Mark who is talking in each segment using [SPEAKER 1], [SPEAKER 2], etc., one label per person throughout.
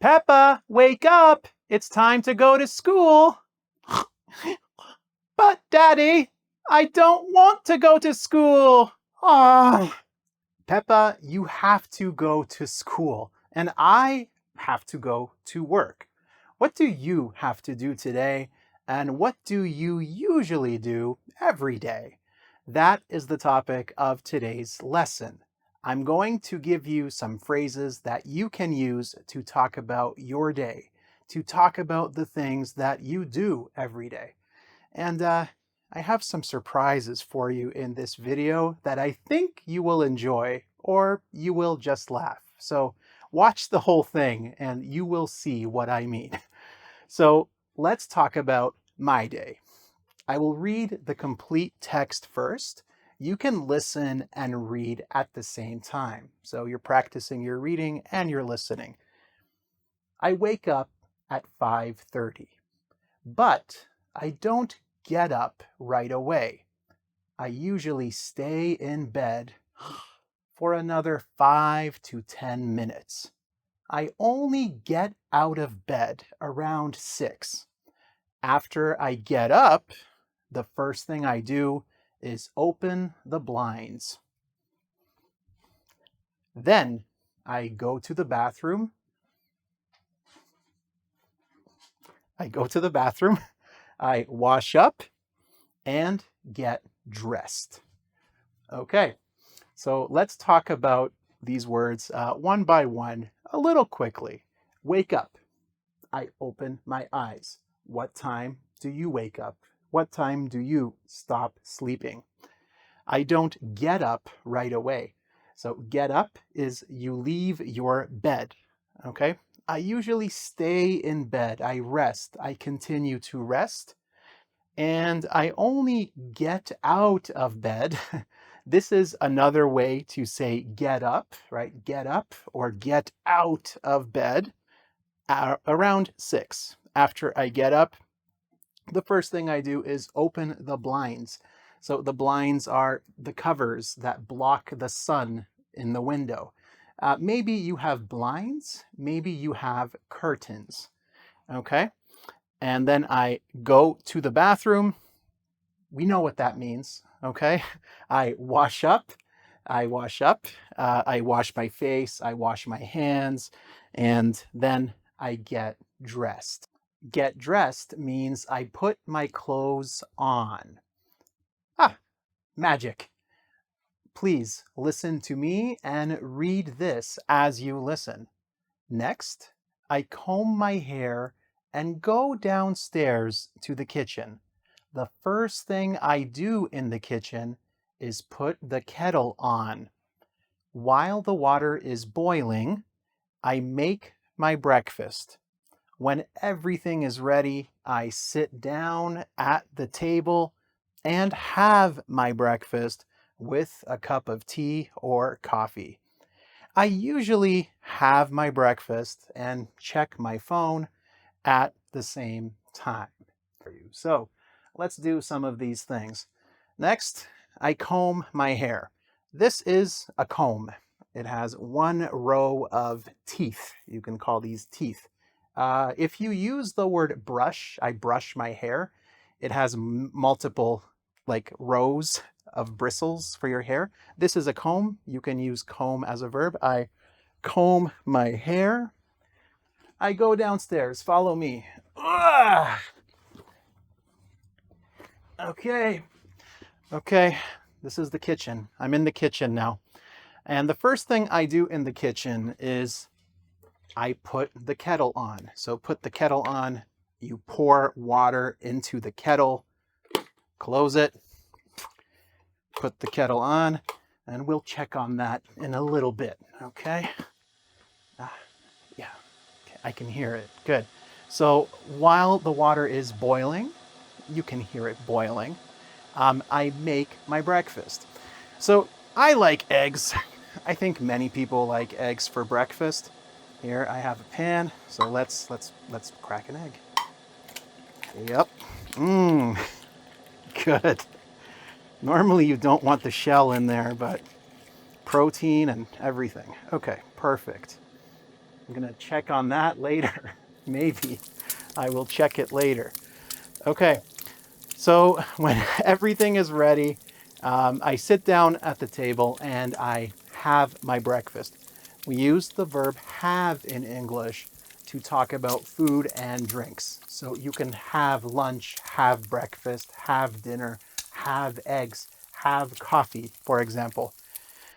[SPEAKER 1] Peppa, wake up! It's time to go to school. But, Daddy, I don't want to go to school. Ah. Peppa, you have to go to school, and I have to go to work. What do you have to do today, and what do you usually do every day? That is the topic of today's lesson. I'm going to give you some phrases that you can use to talk about your day, to talk about the things that you do every day. And I have some surprises for you in this video that I think you will enjoy, or you will just laugh. So watch the whole thing and you will see what I mean. So let's talk about my day. I will read the complete text first. You can listen and read at the same time. So you're practicing your reading and you're listening. I wake up at 5:30, but I don't get up right away. I usually stay in bed for another 5 to 10 minutes. I only get out of bed around 6. After I get up, the first thing I do is open the blinds. Then I go to the bathroom. I wash up and get dressed. Okay, so let's talk about these words one by one a little quickly. Wake up. I open my eyes. What time do you wake up? What time do you stop sleeping? I don't get up right away. So get up is you leave your bed, okay? I usually stay in bed. I rest. I continue to rest. And I only get out of bed. This is another way to say get up, right? Get up or get out of bed around 6. After I get up, the first thing I do is open the blinds. So the blinds are the covers that block the sun in the window. Maybe you have blinds, maybe you have curtains, okay? And then I go to the bathroom. We know what that means, okay? I wash up, I wash my face, I wash my hands, and then I get dressed. Get dressed means I put my clothes on. Magic. Please listen to me and read this as you listen. Next, I comb my hair and go downstairs to the kitchen. The first thing I do in the kitchen is put the kettle on. While the water is boiling, I make my breakfast. When everything is ready, I sit down at the table and have my breakfast with a cup of tea or coffee. I usually have my breakfast and check my phone at the same time. So let's do some of these things. Next, I comb my hair. This is a comb. It has one row of teeth. You can call these teeth. If you use the word brush, I brush my hair, it has multiple rows of bristles for your hair. This is a comb. You can use comb as a verb. I comb my hair. I go downstairs. Follow me. Okay. This is the kitchen. I'm in the kitchen now. And the first thing I do in the kitchen is I put the kettle on. So put the kettle on, you pour water into the kettle, close it, put the kettle on, and we'll check on that in a little bit, okay? Yeah, okay, I can hear it, good. So while the water is boiling, you can hear it boiling, I make my breakfast. So I like eggs. I think many people like eggs for breakfast. Here I have a pan, so let's crack an egg. Yep. Good. Normally you don't want the shell in there, but protein and everything. Okay, perfect. I'm gonna check on that later. Maybe I will check it later. Okay, so when everything is ready, I sit down at the table and I have my breakfast. We use the verb have in English to talk about food and drinks. So you can have lunch, have breakfast, have dinner, have eggs, have coffee, for example.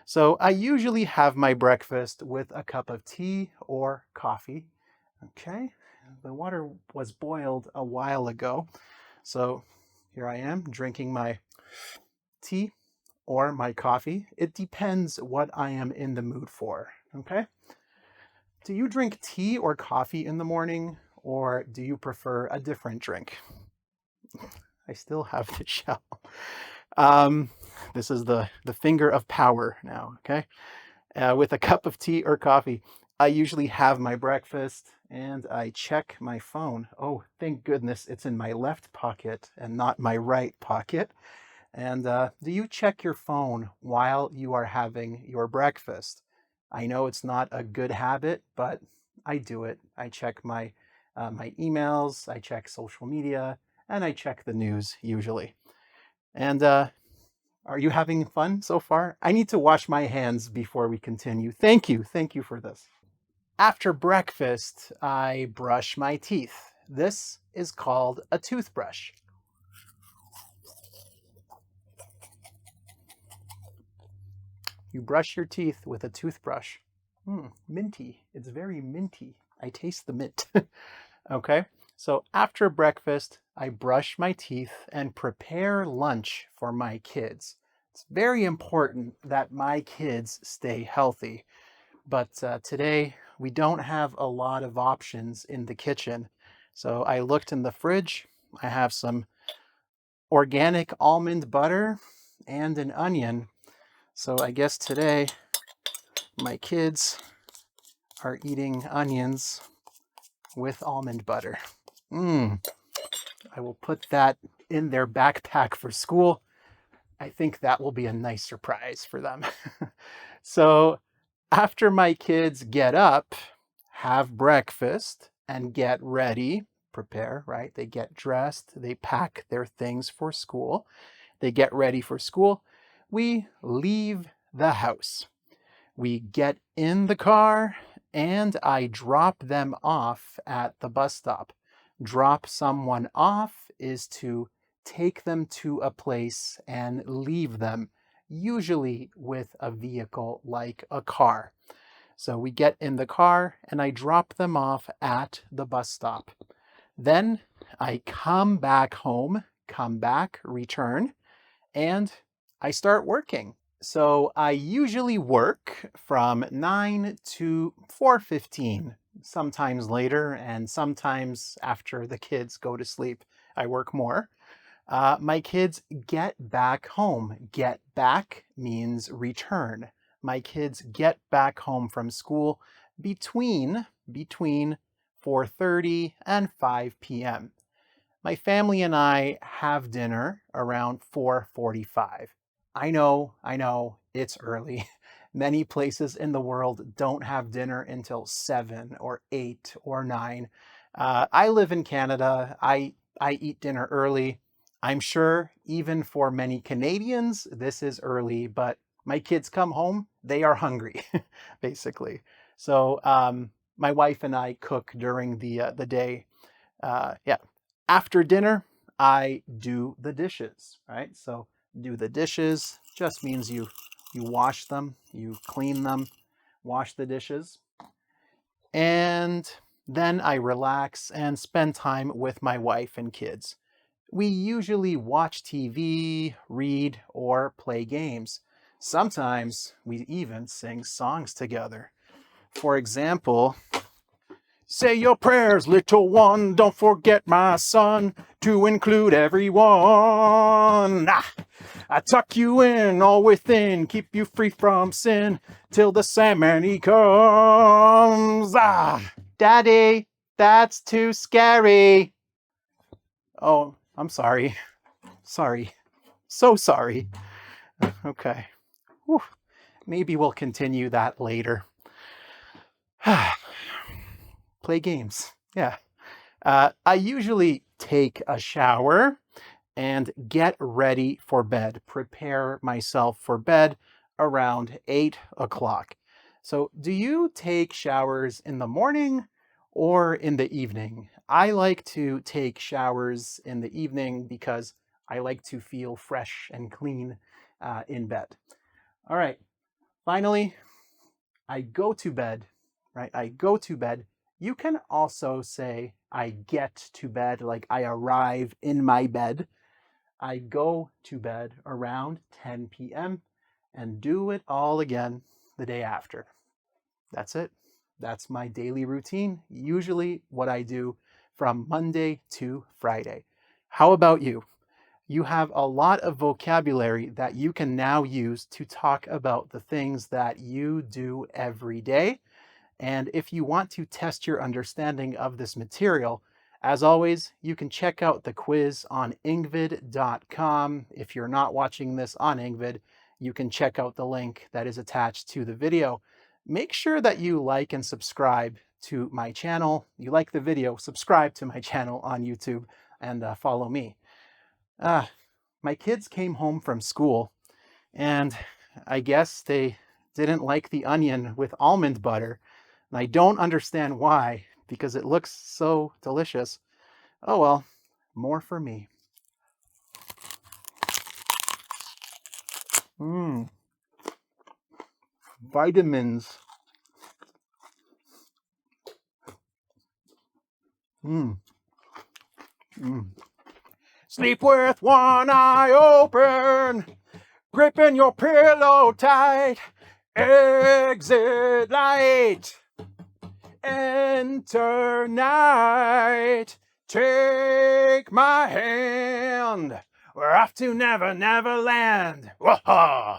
[SPEAKER 1] So I usually have my breakfast with a cup of tea or coffee. Okay, the water was boiled a while ago. So here I am drinking my tea or my coffee. It depends what I am in the mood for. Okay. Do you drink tea or coffee in the morning, or do you prefer a different drink? I still have the shell. This is the finger of power now, okay? With a cup of tea or coffee, I usually have my breakfast and I check my phone. Oh, thank goodness it's in my left pocket and not my right pocket. And do you check your phone while you are having your breakfast? I know it's not a good habit, but I do it. I check my emails, I check social media, and I check the news usually. And are you having fun so far? I need to wash my hands before we continue. Thank you. Thank you for this. After breakfast, I brush my teeth. This is called a toothbrush. You brush your teeth with a toothbrush. Minty. It's very minty. I taste the mint. Okay, so after breakfast, I brush my teeth and prepare lunch for my kids. It's very important that my kids stay healthy. But today, we don't have a lot of options in the kitchen. So I looked in the fridge. I have some organic almond butter and an onion. So I guess today, my kids are eating onions with almond butter. I will put that in their backpack for school. I think that will be a nice surprise for them. So after my kids get up, have breakfast, and get ready, prepare, right? They get dressed, they pack their things for school, they get ready for school, we leave the house. We get in the car and I drop them off at the bus stop. Drop someone off is to take them to a place and leave them, usually with a vehicle like a car. So we get in the car and I drop them off at the bus stop. Then I come back home, return, and I start working. So I usually work from 9 to 4:15, sometimes later, and sometimes after the kids go to sleep, I work more. My kids get back home. Get back means return. My kids get back home from school between 4:30 and 5 p.m. My family and I have dinner around 4:45. I know, it's early. Many places in the world don't have dinner until 7 or 8 or 9. I live in Canada. I eat dinner early. I'm sure even for many Canadians, this is early, but my kids come home, they are hungry, basically. So my wife and I cook during the day. Yeah. After dinner, I do the dishes, right? So do the dishes just means you wash them, you clean them, wash the dishes. And then I relax and spend time with my wife and kids. We usually watch TV, read, or play games. Sometimes we even sing songs together. For example, say your prayers, little one, don't forget, my son, to include everyone. I tuck you in, all within, keep you free from sin, till the Sandman he comes. Daddy, that's too scary. Oh, I'm sorry. Sorry. So sorry. Okay. Whew. Maybe we'll continue that later. play games. Yeah. I usually take a shower and get ready for bed, prepare myself for bed around 8 o'clock. So, do you take showers in the morning or in the evening? I like to take showers in the evening because I like to feel fresh and clean in bed. All right, finally, I go to bed, right? I go to bed. You can also say I get to bed, like I arrive in my bed. I go to bed around 10 p.m. and do it all again the day after. That's it. That's my daily routine, usually what I do from Monday to Friday. How about you? You have a lot of vocabulary that you can now use to talk about the things that you do every day. And if you want to test your understanding of this material, as always, you can check out the quiz on engvid.com. If you're not watching this on Engvid, you can check out the link that is attached to the video. Make sure that you like and subscribe to my channel. You like the video, subscribe to my channel on YouTube and follow me. My kids came home from school and I guess they didn't like the onion with almond butter. And I don't understand why, because it looks so delicious. Oh well, more for me. Mmm. Vitamins. Mmm. Mmm. Sleep with one eye open, gripping your pillow tight. Exit light. Enter night. Take my hand. We're off to Never Never Land. Whoa!